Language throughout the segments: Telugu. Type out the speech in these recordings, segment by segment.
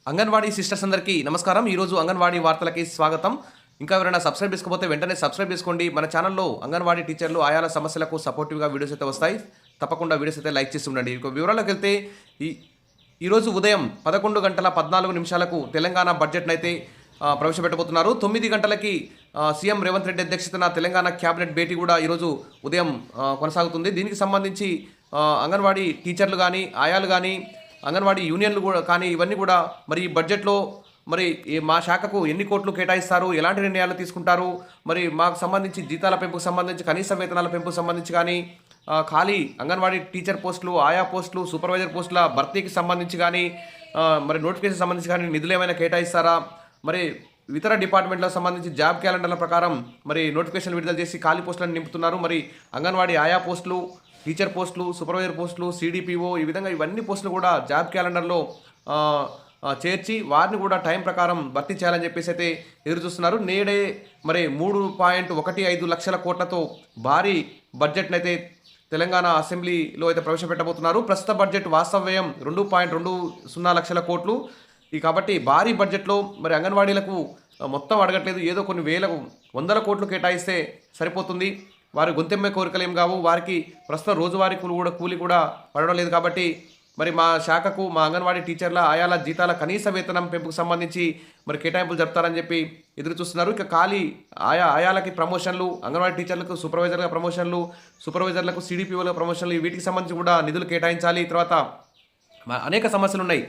అంగన్వాడీ సిస్టర్స్ అందరికీ నమస్కారం. ఈరోజు అంగన్వాడీ వార్తలకి స్వాగతం. ఇంకా ఎవరైనా సబ్స్క్రైబ్ చేసుకోకపోతే వెంటనే సబ్స్క్రైబ్ చేసుకోండి. మన ఛానల్లో అంగన్వాడీ టీచర్లు ఆయాల సమస్యలకు సపోర్టివ్గా వీడియోస్ అయితే వస్తాయి. తప్పకుండా వీడియోస్ అయితే లైక్ చేసి ఉండండి. ఇక వివరాల్లోకి వెళ్తే ఈ ఈరోజు ఉదయం 11:14 తెలంగాణ బడ్జెట్ను అయితే ప్రవేశపెట్టబోతున్నారు. 9 గంటలకి సీఎం రేవంత్ రెడ్డి అధ్యక్షతన తెలంగాణ క్యాబినెట్ భేటీ కూడా ఈరోజు ఉదయం కొనసాగుతుంది. దీనికి సంబంధించి అంగన్వాడీ టీచర్లు కానీ, ఆయాలు కానీ, అంగన్వాడీ యూనియన్లు కూడా కానీ ఇవన్నీ కూడా మరి ఈ బడ్జెట్లో మరి మా శాఖకు ఎన్ని కోట్లు కేటాయిస్తారు, ఎలాంటి నిర్ణయాలు తీసుకుంటారు, మరి మాకు సంబంధించి జీతాల పెంపుకు సంబంధించి, కనీస వేతనాల పెంపుకు సంబంధించి కానీ, ఖాళీ అంగన్వాడీ టీచర్ పోస్టులు, ఆయా పోస్టులు, సూపర్వైజర్ పోస్టుల భర్తీకి సంబంధించి కానీ, మరి నోటిఫికేషన్ సంబంధించి కానీ నిధులు ఏమైనా కేటాయిస్తారా, మరి ఇతర డిపార్ట్మెంట్లకు సంబంధించి జాబ్ క్యాలెండర్ల ప్రకారం మరి నోటిఫికేషన్ విడుదల చేసి ఖాళీ పోస్టులను నింపుతున్నారు. మరి అంగన్వాడీ ఆయా పోస్టులు, టీచర్ పోస్టులు, సూపర్వైజర్ పోస్టులు, సిడిపిఓ ఈ విధంగా ఇవన్నీ పోస్టులు కూడా జాబ్ క్యాలెండర్లో చేర్చి వారిని కూడా టైం ప్రకారం భర్తీ చేయాలని చెప్పేసి అయితే ఎదురు చూస్తున్నారు. నేడే మరి 3.15 లక్షల కోట్లతో భారీ బడ్జెట్ని అయితే తెలంగాణ అసెంబ్లీలో అయితే ప్రవేశపెట్టబోతున్నారు. ప్రస్తుత బడ్జెట్ వాస్తవ వ్యయం 2.20 లక్షల కోట్లు. కాబట్టి భారీ బడ్జెట్లో మరి అంగన్వాడీలకు మొత్తం అడగట్లేదు, ఏదో కొన్ని వందల కోట్లు కేటాయిస్తే సరిపోతుంది. వారి గొంతెమ్మే కోరికలు ఏం కావు, వారికి ప్రస్తుతం రోజువారీ కూలి కూడా పడడం లేదు. కాబట్టి మరి మా శాఖకు, మా అంగన్వాడీ టీచర్ల ఆయాల జీతాల కనీస వేతనం పెంపుకు సంబంధించి మరి కేటాయింపులు జరుపుతారని చెప్పి ఎదురు చూస్తున్నారు. ఇక ఖాళీ ఆయాలకి ప్రమోషన్లు, అంగన్వాడీ టీచర్లకు సూపర్వైజర్గా ప్రమోషన్లు, సూపర్వైజర్లకు సిడిపిఓల ప్రమోషన్లు, వీటికి సంబంధించి కూడా నిధులు కేటాయించాలి. తర్వాత అనేక సమస్యలు ఉన్నాయి.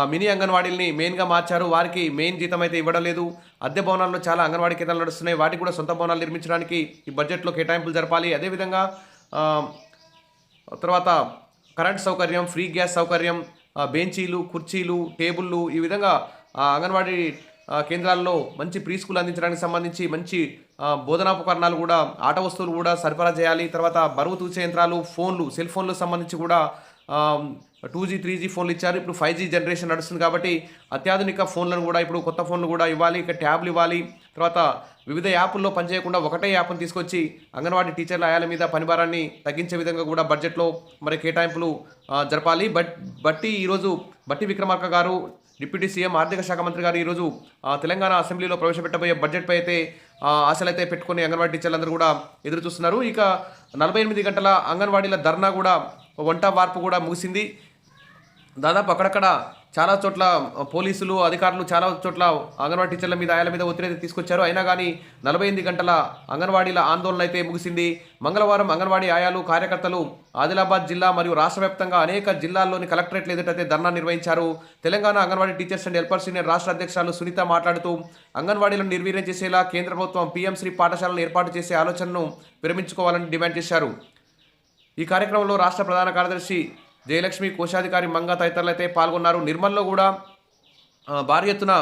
మినీ అంగన్వాడీలని మెయిన్గా మార్చారు, వారికి మెయిన్ జీతం అయితే ఇవ్వడం లేదు. అద్దె భవనాల్లో చాలా అంగన్వాడీ కేంద్రాలు నడుస్తున్నాయి, వాటికి కూడా సొంత భవనాలు నిర్మించడానికి ఈ బడ్జెట్లో కేటాయింపులు జరపాలి. అదేవిధంగా తర్వాత కరెంట్ సౌకర్యం, ఫ్రీ గ్యాస్ సౌకర్యం, బెంచీలు, కుర్చీలు, టేబుళ్ళు, ఈ విధంగా అంగన్వాడీ కేంద్రాల్లో మంచి ప్రీ స్కూల్ అందించడానికి సంబంధించి మంచి బోధనాపకరణాలు కూడా, ఆట వస్తువులు కూడా సరఫరా చేయాలి. తర్వాత బరువు తూచే యంత్రాలు, ఫోన్లు, సెల్ ఫోన్లకు సంబంధించి కూడా 2G 3G ఫోన్లు ఇచ్చారు. ఇప్పుడు 5G జనరేషన్ నడుస్తుంది కాబట్టి అత్యాధునిక ఫోన్లను కూడా, ఇప్పుడు కొత్త ఫోన్లు కూడా ఇవ్వాలి. ఇక ట్యాబ్లు ఇవ్వాలి. తర్వాత వివిధ యాప్ల్లో పనిచేయకుండా ఒకటే యాప్ను తీసుకొచ్చి అంగన్వాడీ టీచర్ల ఆయాల మీద పనిభారాన్ని తగ్గించే విధంగా కూడా బడ్జెట్లో మరి కేటాయింపులు జరపాలి. ఈరోజు బట్టి విక్రమార్క గారు, డిప్యూటీ సీఎం, ఆర్థిక శాఖ మంత్రి గారు ఈరోజు తెలంగాణ అసెంబ్లీలో ప్రవేశపెట్టబోయే బడ్జెట్పై అయితే ఆశలైతే పెట్టుకుని అంగన్వాడీ టీచర్లందరూ కూడా ఎదురు చూస్తున్నారు. ఇక 48 గంటల అంగన్వాడీల ధర్నా కూడా, వంట వార్పు కూడా ముగిసింది. దాదాపు అక్కడక్కడ చాలా చోట్ల పోలీసులు, అధికారులు చాలా చోట్ల అంగన్వాడీ టీచర్ల మీద, ఆయాల మీద ఒత్తిడి తీసుకొచ్చారు. అయినా కానీ 48 గంటల అంగన్వాడీల ఆందోళన అయితే ముగిసింది. మంగళవారం అంగన్వాడీ ఆయాలు, కార్యకర్తలు ఆదిలాబాద్ జిల్లా మరియు రాష్ట్ర వ్యాప్తంగా అనేక జిల్లాల్లోని కలెక్టరేట్ల ఎదుటైతే ధర్నా నిర్వహించారు. Telangana anganwadi teachers and helpers union రాష్ట్ర అధ్యక్షురాలు సునీత మాట్లాడుతూ అంగన్వాడీలను నిర్వీర్యం చేసేలా కేంద్ర ప్రభుత్వం PM శ్రీ పాఠశాలను ఏర్పాటు చేసే ఆలోచనను విరమించుకోవాలని డిమాండ్ చేశారు. ఈ కార్యక్రమంలో రాష్ట్ర ప్రధాన కార్యదర్శి జయలక్ష్మి, కోశాధికారి మంగ తదితరులు అయితే పాల్గొన్నారు. నిర్మల్లో కూడా భారీ ఎత్తున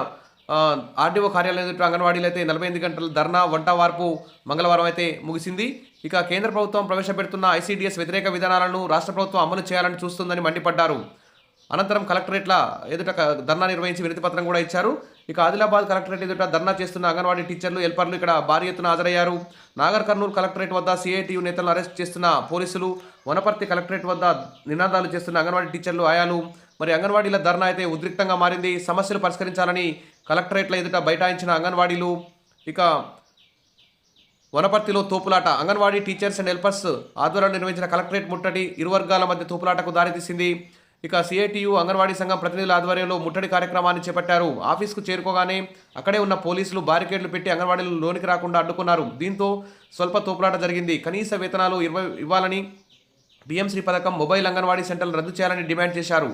ఆర్డీఓ కార్యాలయం ఎదుట అంగన్వాడీలు అయితే 48 గంటల ధర్నా, వంట వార్పు మంగళవారం అయితే ముగిసింది. ఇక కేంద్ర ప్రభుత్వం ప్రవేశపెడుతున్న ICDS వ్యతిరేక విధానాలను రాష్ట్ర ప్రభుత్వం అమలు చేయాలని చూస్తుందని మండిపడ్డారు. అనంతరం కలెక్టరేట్ల ఎదుట ధర్నా నిర్వహించి వినతి పత్రం కూడా ఇచ్చారు. ఇక ఆదిలాబాద్ కలెక్టరేట్ ఎదుట ధర్నా చేస్తున్న అంగన్వాడీ టీచర్లు, హెల్పర్లు ఇక్కడ భారీ ఎత్తున హాజరయ్యారు. నాగర్ కర్నూలు కలెక్టరేట్ వద్ద CITU నేతలను అరెస్ట్ చేస్తున్న పోలీసులు, వనపర్తి కలెక్టరేట్ వద్ద నినాదాలు చేస్తున్న అంగన్వాడీ టీచర్లు, ఆయాలు, మరి అంగన్వాడీల ధర్నా అయితే ఉద్రిక్తంగా మారింది. సమస్యలు పరిష్కరించాలని కలెక్టరేట్ల ఎదుట బైఠాయించిన అంగన్వాడీలు, ఇక వనపర్తిలో తోపులాట. అంగన్వాడీ టీచర్స్ అండ్ హెల్పర్స్ ఆధ్వర్యంలో నిర్వహించిన కలెక్టరేట్ ముట్టడి ఇరు వర్గాల మధ్య తోపులాటకు దారితీసింది. ఇక CITU అంగన్వాడీ సంఘం ప్రతినిధుల ఆధ్వర్యంలో ముట్టడి కార్యక్రమాన్ని చేపట్టారు. ఆఫీస్కు చేరుకోగానే అక్కడే ఉన్న పోలీసులు బారికేడ్లు పెట్టి అంగన్వాడీలు లోనికి రాకుండా అడ్డుకున్నారు. దీంతో స్వల్ప తోపులాట జరిగింది. కనీస వేతనాలు ఇవ్వాలని, PM శ్రీ పథకం, మొబైల్ అంగన్వాడీ సెంటర్లు రద్దు చేయాలని డిమాండ్ చేశారు.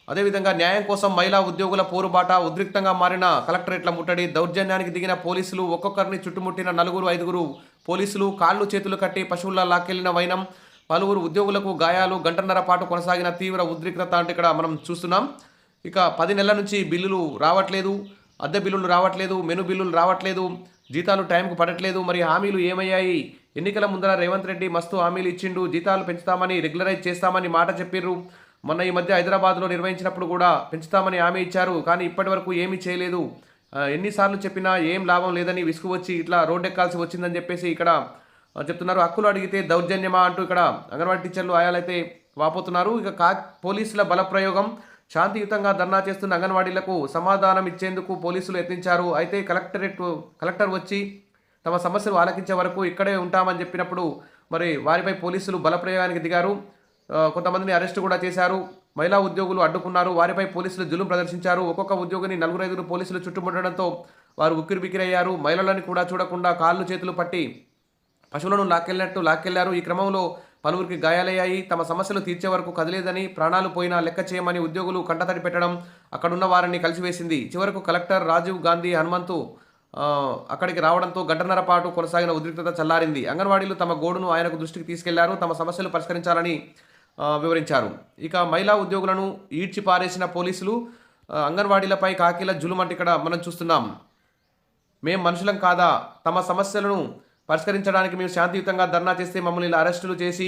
అదేవిధంగా న్యాయం కోసం మహిళా ఉద్యోగుల పోరుబాట, ఉద్రిక్తంగా మారిన కలెక్టరేట్ల ముట్టడి, దౌర్జన్యానికి దిగిన పోలీసులు, ఒక్కొక్కరిని చుట్టుముట్టిన 4-5 పోలీసులు, కాళ్ళు చేతులు కట్టి పశువుల్లా లాక్కెళ్లిన వైనం, పలువురు ఉద్యోగులకు గాయాలు, గంటన్నర పాటు కొనసాగిన తీవ్ర ఉద్రిక్తత అంటే ఇక్కడ మనం చూస్తున్నాం. ఇక 10 నెలల నుంచి బిల్లులు రావట్లేదు, అద్దె బిల్లులు రావట్లేదు, మెను బిల్లులు రావట్లేదు, జీతాలు టైంకు పడట్లేదు. మరి హామీలు ఏమయ్యాయి? ఎన్నికల ముందర రేవంత్ రెడ్డి మస్తు హామీలు ఇచ్చిండు, జీతాలు పెంచుతామని, రెగ్యులరైజ్ చేస్తామని మాట చెప్పిర్రు. మొన్న ఈ మధ్య హైదరాబాద్లో నిర్వహించినప్పుడు కూడా పెంచుతామని హామీ ఇచ్చారు, కానీ ఇప్పటి వరకు ఏమీ చేయలేదు. ఎన్నిసార్లు చెప్పినా ఏం లాభం లేదని విసుగు వచ్చి ఇట్లా రోడ్డెక్కాల్సి వచ్చిందని చెప్పేసి ఇక్కడ చెప్తున్నారు. హక్కులు అడిగితే దౌర్జన్యమా అంటూ ఇక్కడ అంగన్వాడీ టీచర్లు ఆయాలైతే వాపోతున్నారు. ఇక పోలీసుల బలప్రయోగం, శాంతియుతంగా ధర్నా చేస్తున్న అంగన్వాడీలకు సమాధానం ఇచ్చేందుకు పోలీసులు యత్నించారు. అయితే కలెక్టర్ వచ్చి తమ సమస్యలు ఆలకించే వరకు ఇక్కడే ఉంటామని చెప్పినప్పుడు మరి వారిపై పోలీసులు బలప్రయోగానికి దిగారు. కొంతమందిని అరెస్టు కూడా చేశారు. మహిళా ఉద్యోగులు అడ్డుకున్నారు. వారిపై పోలీసులు జులుం ప్రదర్శించారు. ఒక్కొక్క ఉద్యోగిని 4-5 పోలీసులు చుట్టుముట్టడంతో వారు ఉక్కిరిబిక్కిరయ్యారు. మహిళలను కూడా చూడకుండా కాళ్ళు చేతులు పట్టి పశువులను లాక్కెళ్లారు. ఈ క్రమంలో పలువురికి గాయాలయ్యాయి. తమ సమస్యలు తీర్చే వరకు కదిలేదని, ప్రాణాలు పోయినా లెక్క చేయమని ఉద్యోగులు కంటతడి పెట్టడం అక్కడున్న వారిని కలిసివేసింది. చివరకు కలెక్టర్ రాజీవ్ గాంధీ హనుమంతు అక్కడికి రావడంతో గంటన్నర పాటు కొనసాగిన ఉద్రిక్తత చల్లారింది. అంగన్వాడీలు తమ గోడును ఆయనకు దృష్టికి తీసుకెళ్లారు. తమ సమస్యలు పరిష్కరించాలని వివరించారు. ఇక మహిళా ఉద్యోగులను ఈడ్చి పారేసిన పోలీసులు అంగన్వాడీలపై కాకీల జులుమంటే ఇక్కడ మనం చూస్తున్నాం. మేం మనుషులం కాదా? తమ సమస్యలను పరిష్కరించడానికి మేము శాంతియుతంగా ధర్నా చేస్తే మమ్మల్ని ఇలా అరెస్టులు చేసి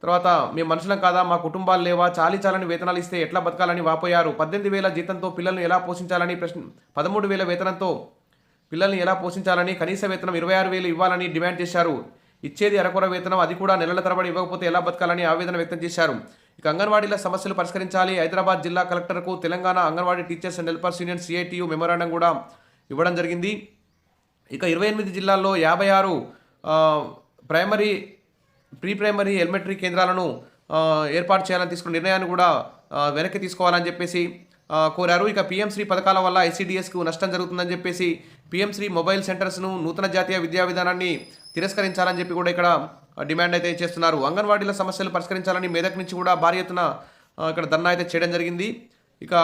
తర్వాత మేము మనుషులం కాదా? మా కుటుంబాలు లేవా? చాలని వేతనాలు ఇస్తే ఎట్లా బతకాలని వాపోయారు. 18,000 జీతంతో పిల్లల్ని ఎలా పోషించాలని 13,000 వేతనంతో పిల్లల్ని ఎలా పోషించాలని, కనీస వేతనం 26,000 ఇవ్వాలని డిమాండ్ చేశారు. ఇచ్చేది అరకొర వేతనం, అది కూడా నెలల తరబడి ఇవ్వకపోతే ఎలా బతకాలని ఆవేదన వ్యక్తం చేశారు. ఇక అంగన్వాడీల సమస్యలు పరిష్కరించాలి. హైదరాబాద్ జిల్లా కలెక్టర్కు Telangana anganwadi teachers and helpers union CITU memorandum కూడా ఇవ్వడం జరిగింది. ఇక 28 జిల్లాల్లో 56 ప్రైమరీ, ప్రీ ప్రైమరీ, ఎలిమెంటరీ కేంద్రాలను ఏర్పాటు చేయాలని తీసుకున్న నిర్ణయాన్ని కూడా వెనక్కి తీసుకోవాలని చెప్పేసి కోరారు. ఇక PM-శ్రీ పథకాల వల్ల ICDSకు నష్టం జరుగుతుందని చెప్పేసి PM-శ్రీ మొబైల్ సెంటర్స్ను నూతన జాతీయ విద్యా విధానాన్ని తిరస్కరించాలని చెప్పి కూడా ఇక్కడ డిమాండ్ అయితే చేస్తున్నారు. అంగన్వాడీల సమస్యలు పరిష్కరించాలని మెదక్ నుంచి కూడా భారీ ఎత్తున ఇక్కడ ధర్నా అయితే చేయడం జరిగింది. ఇక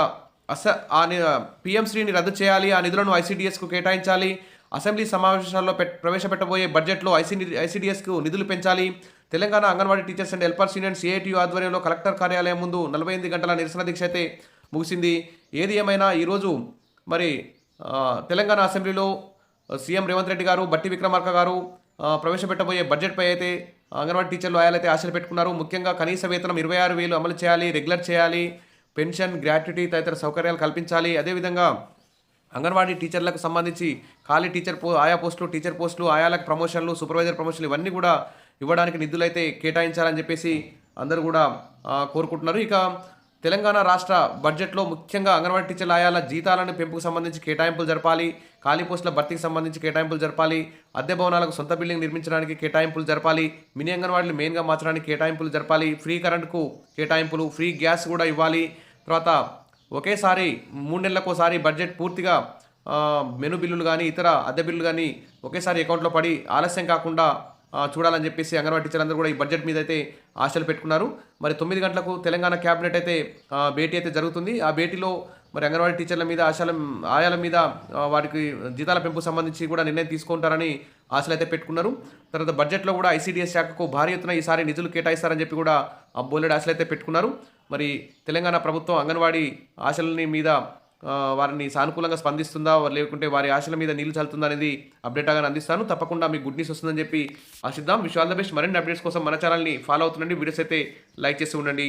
PM-శ్రీని రద్దు చేయాలి, ఆ నిధులను ICDSకు కేటాయించాలి, అసెంబ్లీ సమావేశాల్లో ప్రవేశపెట్టబోయే బడ్జెట్లో ICDSకు నిధులు పెంచాలి. Telangana anganwadi teachers and helpers union CITU ఆధ్వర్యంలో కలెక్టర్ కార్యాలయం ముందు 48 గంటల నిరసన దీక్ష అయితే ముగిసింది. ఏది ఏమైనా ఈరోజు మరి తెలంగాణ అసెంబ్లీలో సీఎం రేవంత్ రెడ్డి గారు, బట్టి విక్రమార్క గారు ప్రవేశపెట్టబోయే బడ్జెట్పై అయితే అంగన్వాడీ టీచర్లు ఆయాలైతే ఆశలు పెట్టుకున్నారు. ముఖ్యంగా కనీస వేతనం 26,000 అమలు చేయాలి, రెగ్యులర్ చేయాలి, పెన్షన్, గ్రాట్యుటీ తదితర సౌకర్యాలు కల్పించాలి. అదేవిధంగా అంగన్వాడీ టీచర్లకు సంబంధించి ఖాళీ ఆయా పోస్టులు, టీచర్ పోస్టులు, ఆయాలకు ప్రమోషన్లు, సూపర్వైజర్ ప్రమోషన్లు ఇవన్నీ కూడా ఇవ్వడానికి నిధులైతే కేటాయించాలని చెప్పేసి అందరూ కూడా కోరుకుంటున్నారు. ఇక తెలంగాణ రాష్ట్ర బడ్జెట్లో ముఖ్యంగా అంగన్వాడీ టీచర్ల ఆయాల జీతాలను పెంపుకు సంబంధించి కేటాయింపులు జరపాలి, ఖాళీ పోస్టుల భర్తీకి సంబంధించి కేటాయింపులు జరపాలి, అద్దె భవనాలకు సొంత బిల్డింగ్ నిర్మించడానికి కేటాయింపులు జరపాలి, మినీ అంగన్వాడీలు మెయిన్గా మార్చడానికి కేటాయింపులు జరపాలి, ఫ్రీ కరెంటుకు కేటాయింపులు, ఫ్రీ గ్యాస్ కూడా ఇవ్వాలి. తర్వాత ఒకేసారి 3 నెలలకోసారి బడ్జెట్ పూర్తిగా మెను బిల్లులు కానీ ఇతర అద్దె బిల్లులు కానీ ఒకేసారి అకౌంట్లో పడి ఆలస్యం కాకుండా చూడాలని చెప్పేసి అంగన్వాడీ టీచర్లందరూ కూడా ఈ బడ్జెట్ మీద అయితే ఆశలు పెట్టుకున్నారు. మరి 9 గంటలకు తెలంగాణ క్యాబినెట్ అయితే భేటీ అయితే జరుగుతుంది. ఆ భేటీలో మరి అంగన్వాడీ టీచర్ల మీద ఆయాల మీద వారికి జీతాల పెంపు సంబంధించి కూడా నిర్ణయం తీసుకుంటారని ఆశలు అయితే పెట్టుకున్నారు. తర్వాత బడ్జెట్లో కూడా ICDS శాఖకు భారీ ఎత్తున ఈసారి నిధులు కేటాయిస్తారని చెప్పి కూడా బోలెడు ఆశలు అయితే పెట్టుకున్నారు. మరి తెలంగాణ ప్రభుత్వం అంగన్వాడీ ఆశలని మీద వారిని సానుకూలంగా స్పందిస్తుందా, లేకుంటే వారి ఆశల మీద నీళ్లు చల్లుతుందా అనేది అప్డేట్గా అందిస్తాను. తప్పకుండా మీకు గుడ్ న్యూస్ వస్తుందని చెప్పి ఆశిద్దాం. Wish all the best. మరిన్ని అప్డేట్స్ కోసం మన ఛానల్ని ఫాలో అవుతుండండి. వీడియోస్ అయితే లైక్ చేసి ఉండండి.